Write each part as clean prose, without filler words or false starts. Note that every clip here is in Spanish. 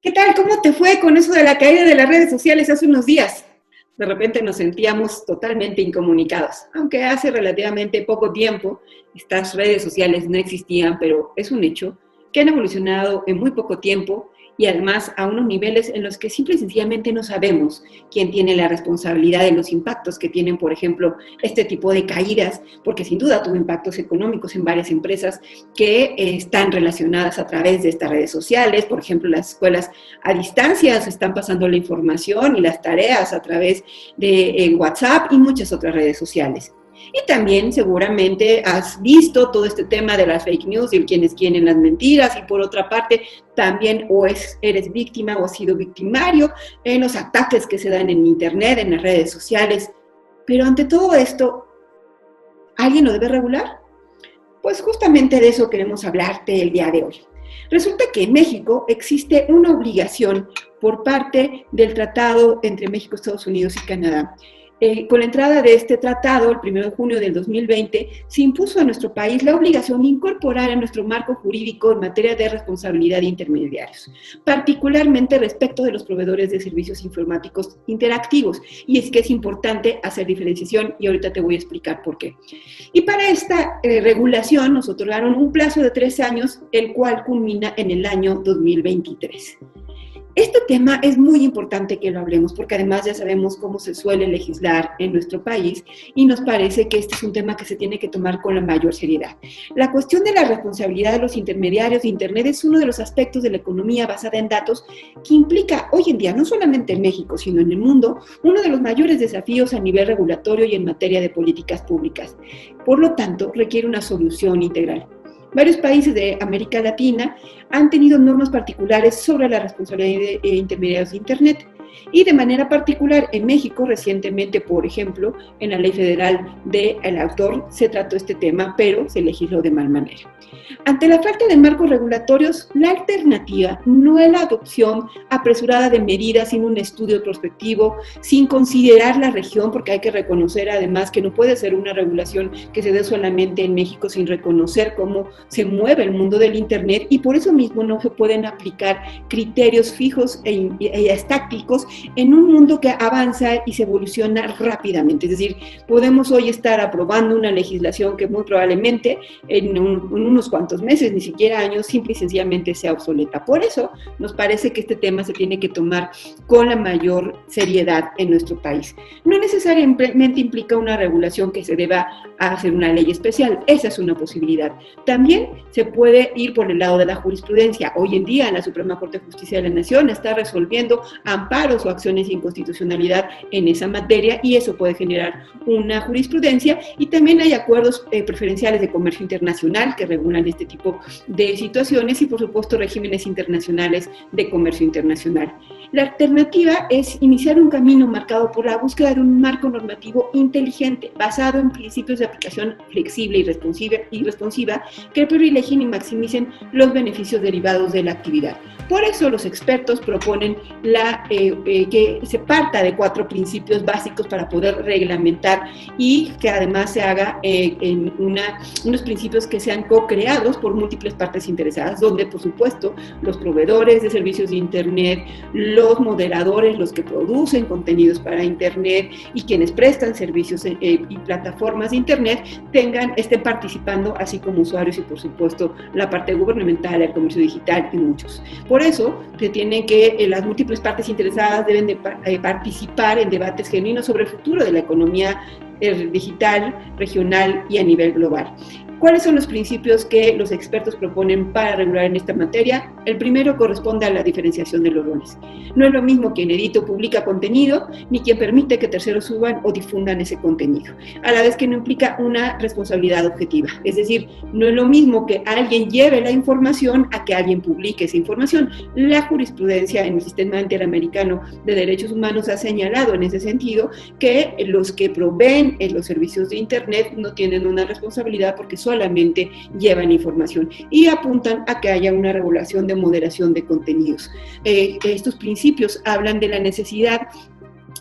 ¿Qué tal? ¿Cómo te fue con eso de la caída de las redes sociales hace unos días? De repente nos sentíamos totalmente incomunicados, aunque hace relativamente poco tiempo estas redes sociales no existían, pero es un hecho que han evolucionado en muy poco tiempo y además a unos niveles en los que simple y sencillamente no sabemos quién tiene la responsabilidad de los impactos que tienen, por ejemplo, este tipo de caídas, porque sin duda tuvo impactos económicos en varias empresas que están relacionadas a través de estas redes sociales. Por ejemplo, las escuelas a distancia se están pasando la información y las tareas a través de WhatsApp y muchas otras redes sociales. Y también seguramente has visto todo este tema de las fake news y quienes quieren las mentiras, y por otra parte también eres víctima o has sido victimario en los ataques que se dan en internet, en las redes sociales. Pero ante todo esto, ¿alguien lo debe regular? Pues justamente de eso queremos hablarte el día de hoy. Resulta que en México existe una obligación por parte del tratado entre México, Estados Unidos y Canadá. Con la entrada de este tratado, el 1 de junio del 2020, se impuso a nuestro país la obligación de incorporar a nuestro marco jurídico en materia de responsabilidad de intermediarios, particularmente respecto de los proveedores de servicios informáticos interactivos. Y es que es importante hacer diferenciación y ahorita te voy a explicar por qué. Y para esta regulación nos otorgaron un plazo de 3 años, el cual culmina en el año 2023. Este tema es muy importante que lo hablemos porque además ya sabemos cómo se suele legislar en nuestro país y nos parece que este es un tema que se tiene que tomar con la mayor seriedad. La cuestión de la responsabilidad de los intermediarios de Internet es uno de los aspectos de la economía basada en datos que implica hoy en día, no solamente en México, sino en el mundo, uno de los mayores desafíos a nivel regulatorio y en materia de políticas públicas. Por lo tanto, requiere una solución integral. Varios países de América Latina han tenido normas particulares sobre la responsabilidad de intermediarios de Internet. Y de manera particular en México, recientemente, por ejemplo, en la Ley Federal del Autor se trató este tema, pero se legisló de mal manera. Ante la falta de marcos regulatorios, la alternativa no es la adopción apresurada de medidas sin un estudio prospectivo, sin considerar la región, porque hay que reconocer además que no puede ser una regulación que se dé solamente en México sin reconocer cómo se mueve el mundo del Internet, y por eso mismo no se pueden aplicar criterios fijos e estáticos en un mundo que avanza y se evoluciona rápidamente. Es decir, podemos hoy estar aprobando una legislación que muy probablemente en unos cuantos meses, ni siquiera años, simple y sencillamente sea obsoleta. Por eso nos parece que este tema se tiene que tomar con la mayor seriedad en nuestro país. No necesariamente implica una regulación que se deba hacer una ley especial, esa es una posibilidad. También se puede ir por el lado de la jurisprudencia. Hoy en día la Suprema Corte de Justicia de la Nación está resolviendo amparos o acciones de inconstitucionalidad en esa materia y eso puede generar una jurisprudencia, y también hay acuerdos preferenciales de comercio internacional que regulan este tipo de situaciones y por supuesto regímenes internacionales de comercio internacional. La alternativa es iniciar un camino marcado por la búsqueda de un marco normativo inteligente, basado en principios de aplicación flexible y responsiva que privilegien y maximicen los beneficios derivados de la actividad. Por eso los expertos proponen que se parta de 4 principios básicos para poder reglamentar y que además se haga en unos principios que sean co-creados por múltiples partes interesadas, donde por supuesto los proveedores de servicios de Internet, los moderadores, los que producen contenidos para Internet y quienes prestan servicios y plataformas de Internet estén participando, así como usuarios y por supuesto la parte gubernamental, el comercio digital y muchos. Por eso se tiene que las múltiples partes interesadas deben de participar en debates genuinos sobre el futuro de la economía digital, regional y a nivel global. ¿Cuáles son los principios que los expertos proponen para regular en esta materia? El primero corresponde a la diferenciación de los roles. No es lo mismo quien edita o publica contenido, ni quien permite que terceros suban o difundan ese contenido, a la vez que no implica una responsabilidad objetiva. Es decir, no es lo mismo que alguien lleve la información a que alguien publique esa información. La jurisprudencia en el sistema interamericano de derechos humanos ha señalado en ese sentido que los que proveen los servicios de Internet no tienen una responsabilidad porque solamente llevan información y apuntan a que haya una regulación de moderación de contenidos. Estos principios hablan de la necesidad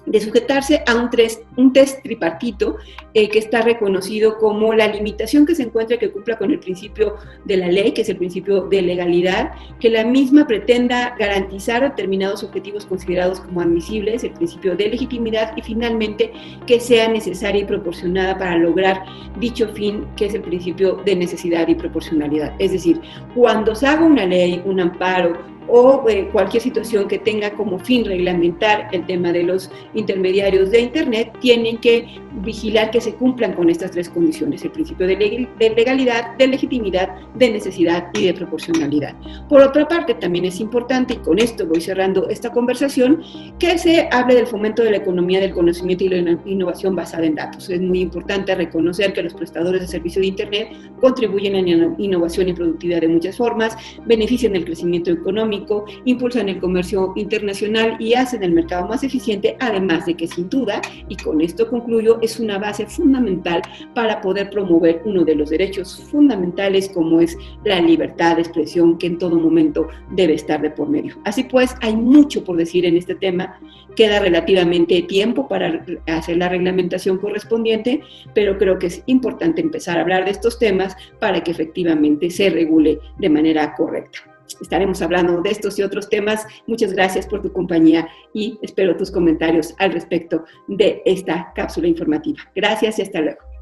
de sujetarse a un test tripartito que está reconocido como la limitación que se encuentra que cumpla con el principio de la ley, que es el principio de legalidad, que la misma pretenda garantizar determinados objetivos considerados como admisibles, el principio de legitimidad y finalmente que sea necesaria y proporcionada para lograr dicho fin, que es el principio de necesidad y proporcionalidad. Es decir, cuando se haga una ley, un amparo, o cualquier situación que tenga como fin reglamentar el tema de los intermediarios de Internet, tienen que vigilar que se cumplan con estas tres condiciones, el principio de legalidad, de legitimidad, de necesidad y de proporcionalidad. Por otra parte, también es importante, y con esto voy cerrando esta conversación, que se hable del fomento de la economía del conocimiento y la innovación basada en datos. Es muy importante reconocer que los prestadores de servicio de Internet contribuyen a la innovación y productividad de muchas formas, benefician el crecimiento económico, impulsan el comercio internacional y hacen el mercado más eficiente, además de que sin duda, y con esto concluyo, es una base fundamental para poder promover uno de los derechos fundamentales como es la libertad de expresión, que en todo momento debe estar de por medio. Así pues, hay mucho por decir en este tema, queda relativamente tiempo para hacer la reglamentación correspondiente, pero creo que es importante empezar a hablar de estos temas para que efectivamente se regule de manera correcta. Estaremos hablando de estos y otros temas. Muchas gracias por tu compañía y espero tus comentarios al respecto de esta cápsula informativa. Gracias y hasta luego.